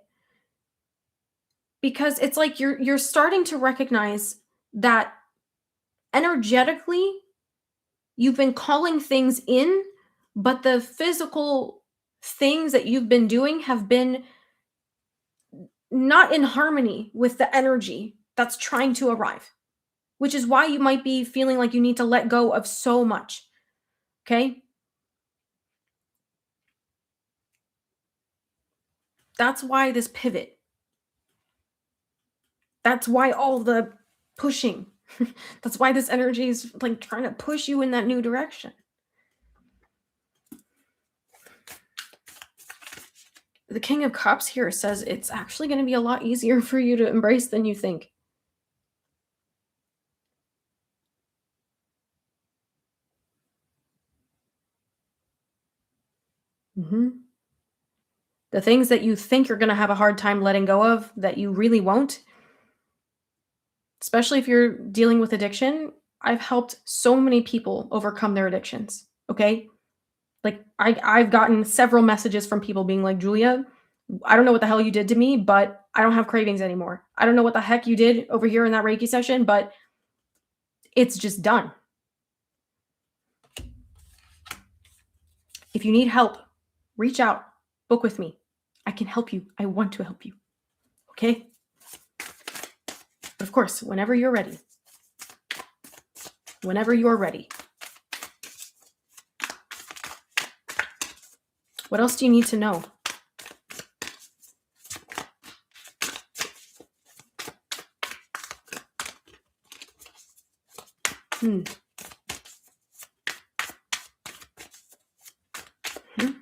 [SPEAKER 1] because it's like you're starting to recognize that energetically you've been calling things in, but the physical things that you've been doing have been not in harmony with the energy that's trying to arrive, which is why you might be feeling like you need to let go of so much. Okay? That's why this pivot. That's why all the pushing. That's why this energy is like trying to push you in that new direction. The King of Cups here says it's actually going to be a lot easier for you to embrace than you think. Mhm. The things that you think you're going to have a hard time letting go of that you really won't, especially if you're dealing with addiction. I've helped so many people overcome their addictions. Okay? Like, I've gotten several messages from people being like, "Julia, I don't know what the hell you did to me, but I don't have cravings anymore. I don't know what the heck you did over here in that Reiki session, but it's just done." If you need help, reach out, book with me. I can help you. I want to help you. Okay? But of course, whenever you're ready. Whenever you're ready. What else do you need to know? Hmm. Hmm.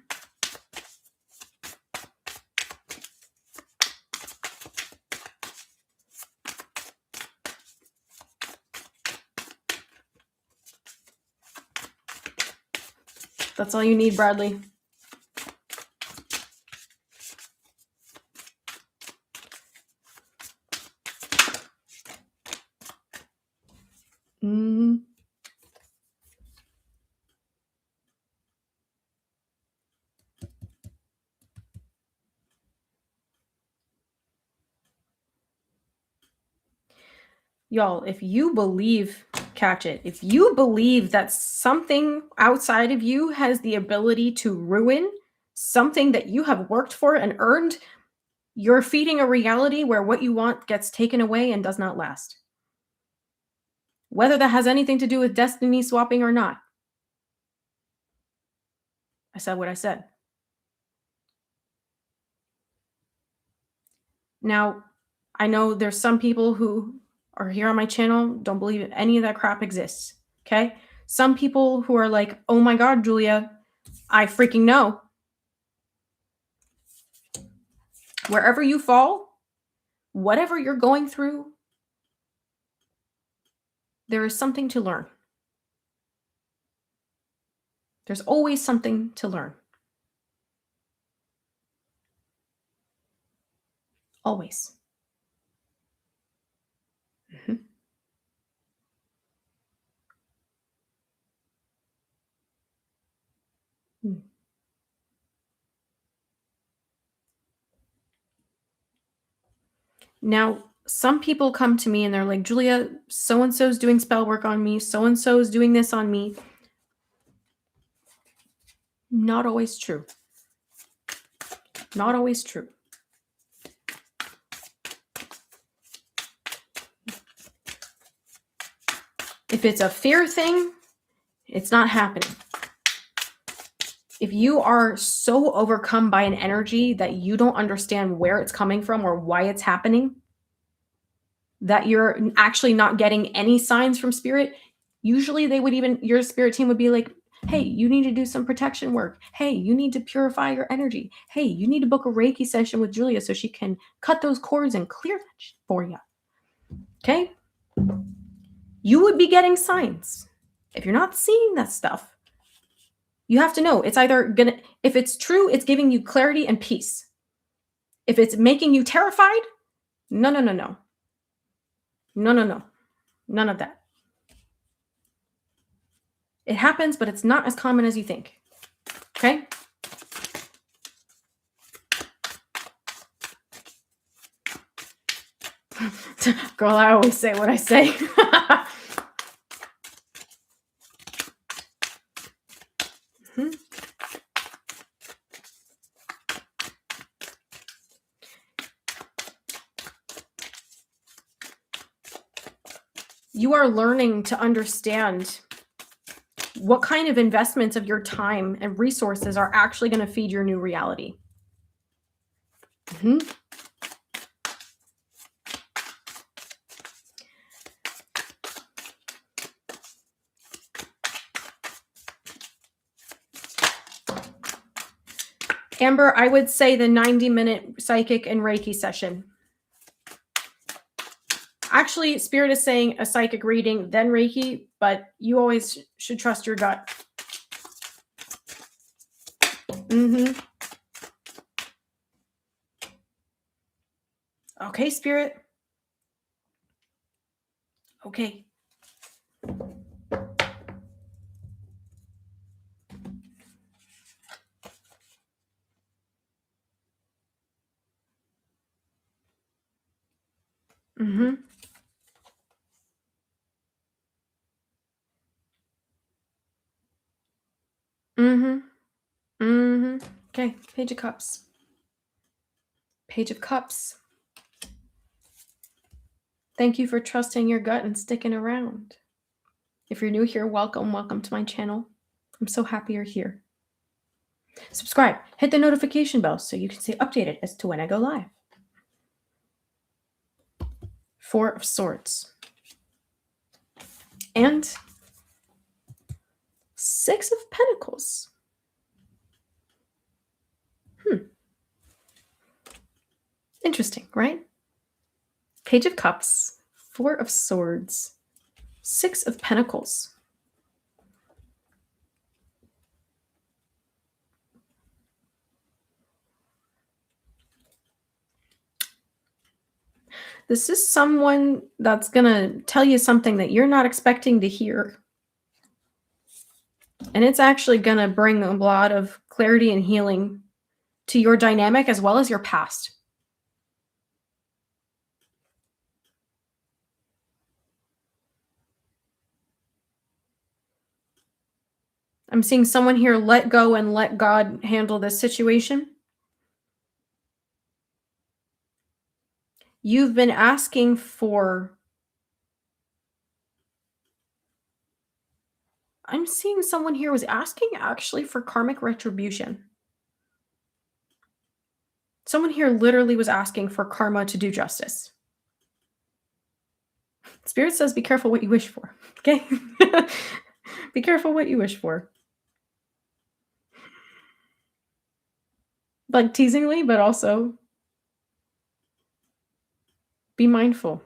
[SPEAKER 1] That's all you need, Bradley. Mm. Y'all, if you believe, catch it. If you believe that something outside of you has the ability to ruin something that you have worked for and earned, you're feeding a reality where what you want gets taken away and does not last. Whether that has anything to do with destiny swapping or not. I said what I said. Now, I know there's some people who are here on my channel, don't believe any of that crap exists. Okay? Some people who are like, "Oh my God, Julia, I freaking know." Wherever you fall, whatever you're going through, there is something to learn. There's always something to learn. Always. Mhm. Mm. Now, some people come to me and they're like, Julia, so-and-so's doing spell work on me. So-and-so's doing this on me. Not always true. Not always true. If it's a fear thing, it's not happening. If you are so overcome by an energy that you don't understand where it's coming from or why it's happening, that you're actually not getting any signs from spirit, usually your spirit team would be like, hey, you need to do some protection work. Hey, you need to purify your energy. Hey, you need to book a Reiki session with Julia so she can cut those cords and clear that shit for you. Okay? You would be getting signs. If you're not seeing that stuff, you have to know it's either if it's true, it's giving you clarity and peace. If it's making you terrified, no. No. None of that. It happens, but it's not as common as you think. Okay? Girl, I always say what I say. You are learning to understand what kind of investments of your time and resources are actually going to feed your new reality. Amber, I would say the 90-minute psychic and Reiki session. Actually, Spirit is saying a psychic reading, then Reiki, but you always should trust your gut. Okay, Spirit. Okay. Okay, Page of Cups. Page of Cups. Thank you for trusting your gut and sticking around. If you're new here, welcome to my channel. I'm so happy you're here. Subscribe, hit the notification bell so you can stay updated as to when I go live. Four of Swords. And Six of Pentacles. Interesting, right? Page of Cups, Four of Swords, Six of Pentacles. This is someone that's going to tell you something that you're not expecting to hear. And it's actually going to bring a lot of clarity and healing to your dynamic as well as your past. I'm seeing someone here let go and let God handle this situation. You've been asking for... I'm seeing someone here was asking actually for karmic retribution. Someone here literally was asking for karma to do justice. Spirit says, be careful what you wish for. Okay? Be careful what you wish for. Like teasingly, but also be mindful.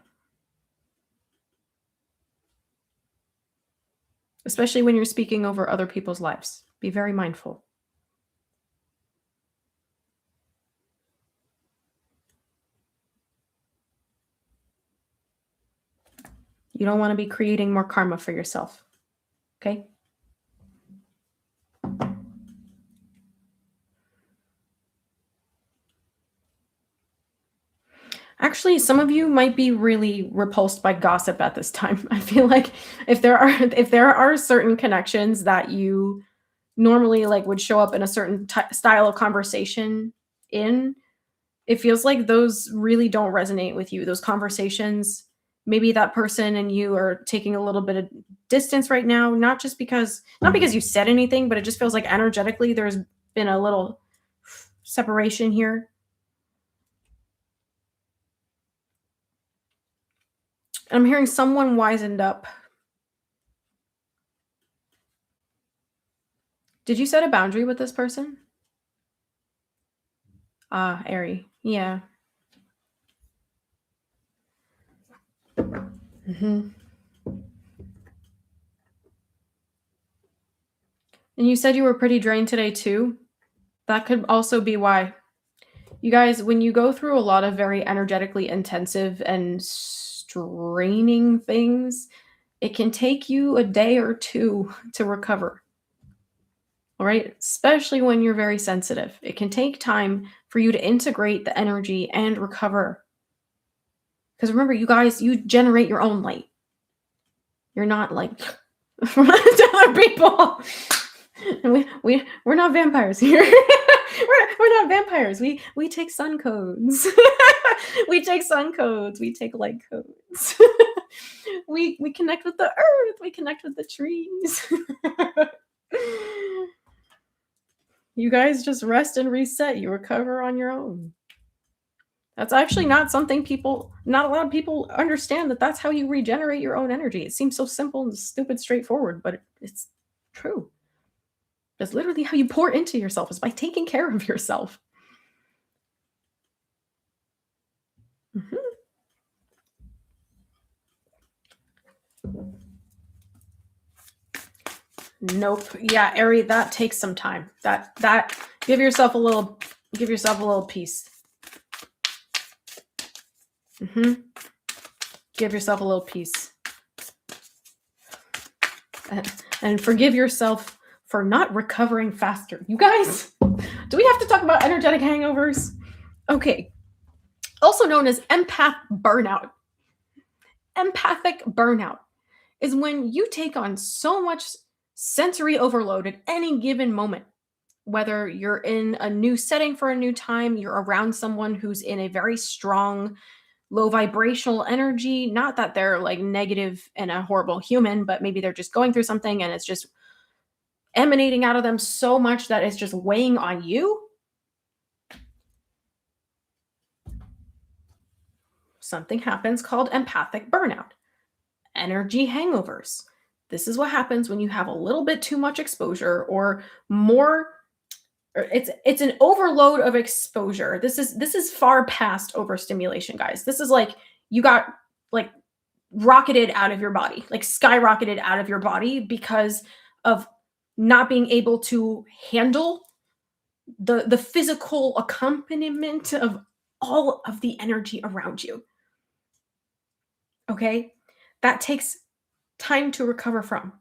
[SPEAKER 1] Especially when you're speaking over other people's lives. Be very mindful. You don't want to be creating more karma for yourself. Okay? Actually, some of you might be really repulsed by gossip at this time. I feel like if there are certain connections that you normally like would show up in a certain style of conversation in, it feels like those really don't resonate with you. Those conversations, maybe that person and you are taking a little bit of distance right now, not because you said anything, but it just feels like energetically there's been a little separation here. I'm hearing someone wisened up. Did you set a boundary with this person? Ah, Ari. Yeah. hmm And you said you were pretty drained today too. That could also be why. You guys, when you go through a lot of very energetically intensive and straining things, it can take you a day or two to recover. All right. Especially when you're very sensitive. It can take time for you to integrate the energy and recover. Because remember, you guys, you generate your own light. You're not like other people. We're not vampires here. we're not vampires. We take sun codes. We take sun codes. We take light codes. We connect with the earth. We connect with the trees. You guys just rest and reset. You recover on your own. That's actually not something not a lot of people understand, that's how you regenerate your own energy. It seems so simple and stupid straightforward, but it's true. That's literally how you pour into yourself, is by taking care of yourself. Mhm. Nope. Yeah, Ari, that takes some time. That give yourself a little peace. Give yourself a little peace. And forgive yourself for not recovering faster. You guys, do we have to talk about energetic hangovers? Okay. Also known as empath burnout. Empathic burnout is when you take on so much sensory overload at any given moment. Whether you're in a new setting for a new time, you're around someone who's in a very strong, low vibrational energy. Not that they're like negative and a horrible human, but maybe they're just going through something and it's just emanating out of them so much that it's just weighing on you. Something happens called empathic burnout, energy hangovers. This is what happens when you have a little bit too much exposure or more. It's an overload of exposure. This is far past overstimulation, guys. This is like you got like rocketed out of your body, like skyrocketed out of your body because of not being able to handle the physical accompaniment of all of the energy around you. Okay? That takes time to recover from.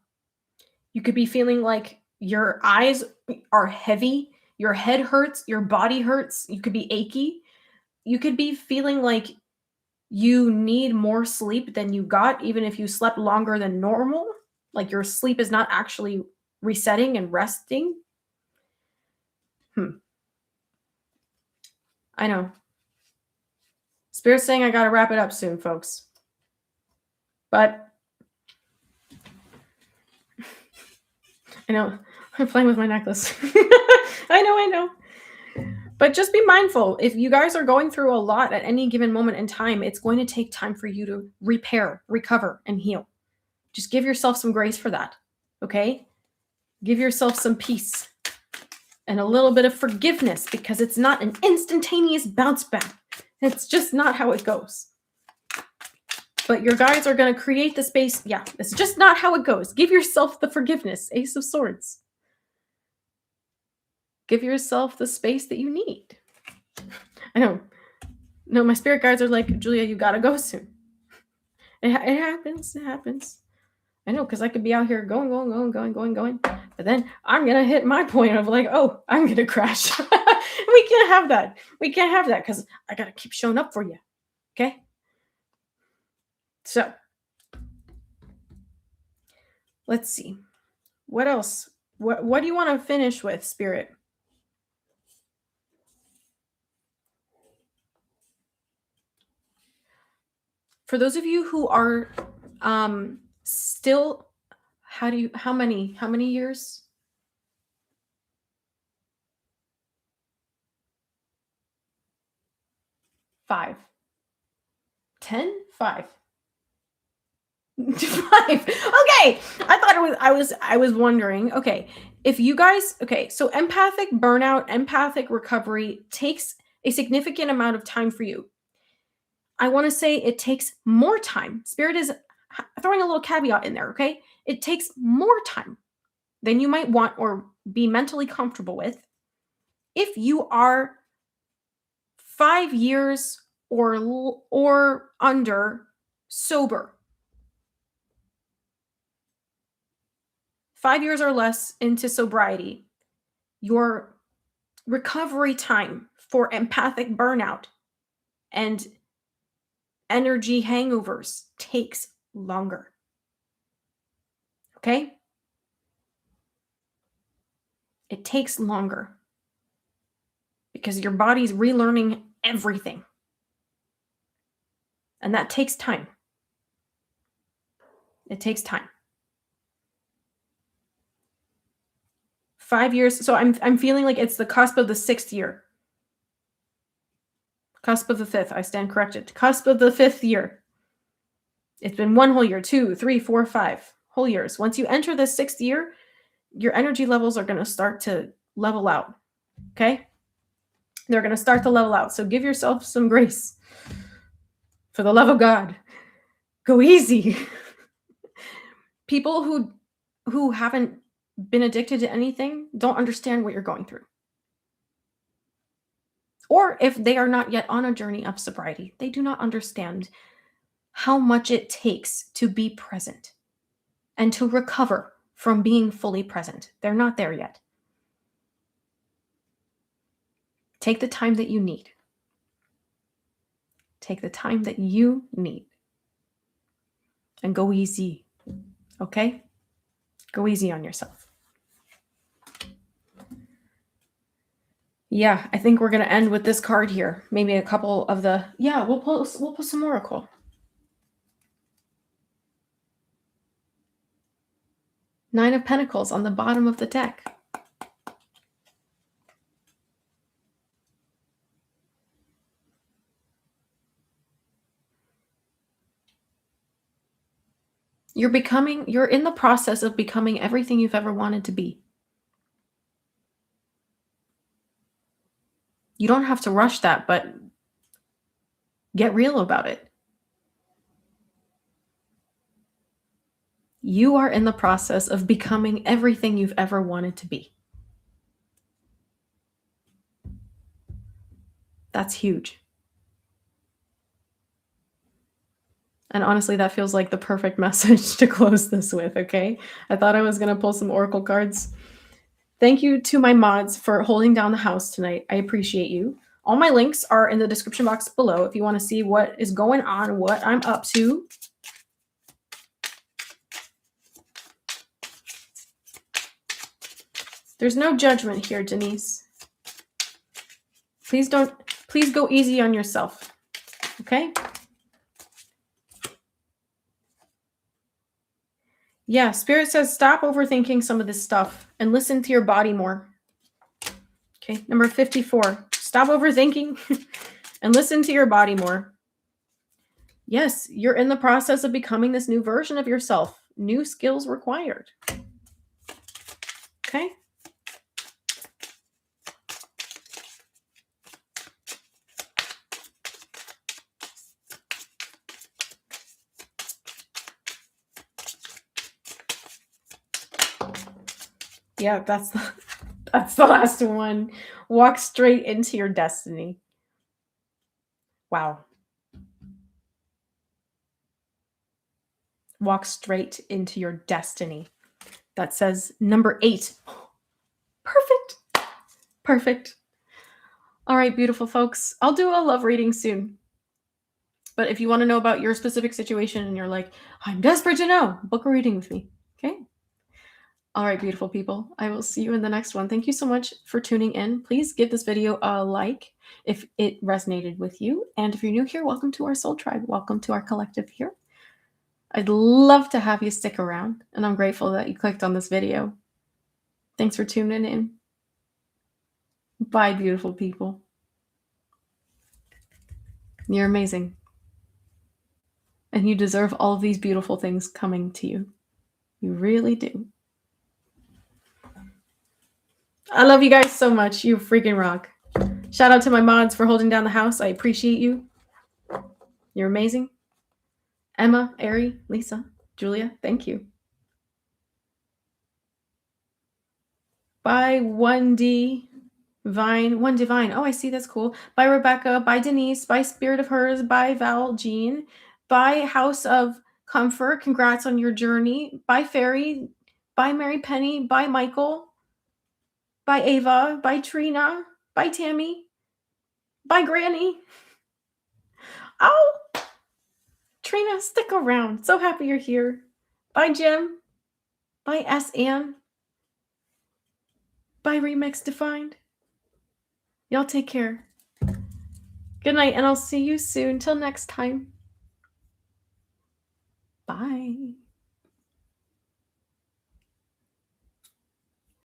[SPEAKER 1] You could be feeling like your eyes are heavy, your head hurts, your body hurts, you could be achy. You could be feeling like you need more sleep than you got, even if you slept longer than normal. Like your sleep is not actually resetting and resting. I know. Spirit's saying I gotta wrap it up soon, folks. But I know. I'm playing with my necklace. I know. But just be mindful. If you guys are going through a lot at any given moment in time, it's going to take time for you to repair, recover, and heal. Just give yourself some grace for that. Okay? Give yourself some peace and a little bit of forgiveness, because it's not an instantaneous bounce back. It's just not how it goes. But your guides are going to create the space. Yeah, it's just not how it goes. Give yourself the forgiveness. Ace of Swords. Give yourself the space that you need. I know. No, my spirit guides are like, Julia, you got to go soon. It happens. It happens. I know, because I could be out here going. But then I'm going to hit my point of like, oh, I'm going to crash. We can't have that. We can't have that because I got to keep showing up for you. Okay? So, let's see. What else? What do you want to finish with, Spirit? For those of you who are still, how many years? 5. 10? 5. 5. Okay. I was wondering. Okay. If you guys, okay, so empathic burnout, empathic recovery takes a significant amount of time for you. I want to say it takes more time. Spirit is throwing a little caveat in there, okay? It takes more time than you might want or be mentally comfortable with if you are 5 years or under sober. 5 years or less into sobriety, your recovery time for empathic burnout and energy hangovers takes longer. Okay? It takes longer because your body's relearning everything. And that takes time. It takes time. 5 years. So I'm feeling like it's the cusp of the 6th year. Cusp of the 5th. I stand corrected. Cusp of the 5th year. It's been 1 whole year, 2, 3, 4, 5 whole years. Once you enter the 6th year, your energy levels are going to start to level out. Okay? They're going to start to level out. So give yourself some grace. For the love of God, go easy. People who haven't been addicted to anything don't understand what you're going through. Or if they are not yet on a journey of sobriety, they do not understand how much it takes to be present and to recover from being fully present. They're not there yet. Take the time that you need. Take the time that you need. And go easy. Okay? Go easy on yourself. Yeah, I think we're going to end with this card here. Maybe a couple of the... Yeah, we'll pull some Oracle. 9 of Pentacles on the bottom of the deck. You're in the process of becoming everything you've ever wanted to be. You don't have to rush that, but get real about it. You are in the process of becoming everything you've ever wanted to be. That's huge. And honestly, that feels like the perfect message to close this with, okay? I thought I was going to pull some Oracle cards. Thank you to my mods for holding down the house tonight. I appreciate you. All my links are in the description box below if you want to see what is going on, what I'm up to. There's no judgment here, Denise. Please go easy on yourself. Okay? Yeah, Spirit says stop overthinking some of this stuff and listen to your body more. Okay, number 54. Stop overthinking and listen to your body more. Yes, you're in the process of becoming this new version of yourself. New skills required. Okay? Yeah, that's the last one. Walk straight into your destiny. Wow. Walk straight into your destiny. That says number 8. Perfect. Perfect. All right, beautiful folks. I'll do a love reading soon. But if you want to know about your specific situation and you're like, I'm desperate to know, book a reading with me. Okay. All right, beautiful people. I will see you in the next one. Thank you so much for tuning in. Please give this video a like if it resonated with you. And if you're new here, welcome to our soul tribe. Welcome to our collective here. I'd love to have you stick around, and I'm grateful that you clicked on this video. Thanks for tuning in. Bye, beautiful people. You're amazing. And you deserve all of these beautiful things coming to you. You really do. I love you guys so much. You freaking rock. Shout out to my mods for holding down the house. I appreciate you. You're amazing. Emma, Ari, Lisa, Julia, thank you. Bye, One Divine. Oh, I see. That's cool. Bye, Rebecca. Bye, Denise. Bye, Spirit of Hers. Bye, Val Jean. Bye, House of Comfort. Congrats on your journey. Bye, Fairy. Bye, Mary Penny. Bye, Michael. Bye, Ava. Bye, Trina. Bye, Tammy. Bye, Granny. Oh, Trina, stick around. So happy you're here. Bye, Jim. Bye, S. Ann. Bye, Remix Defined. Y'all take care. Good night, and I'll see you soon. Till next time. Bye.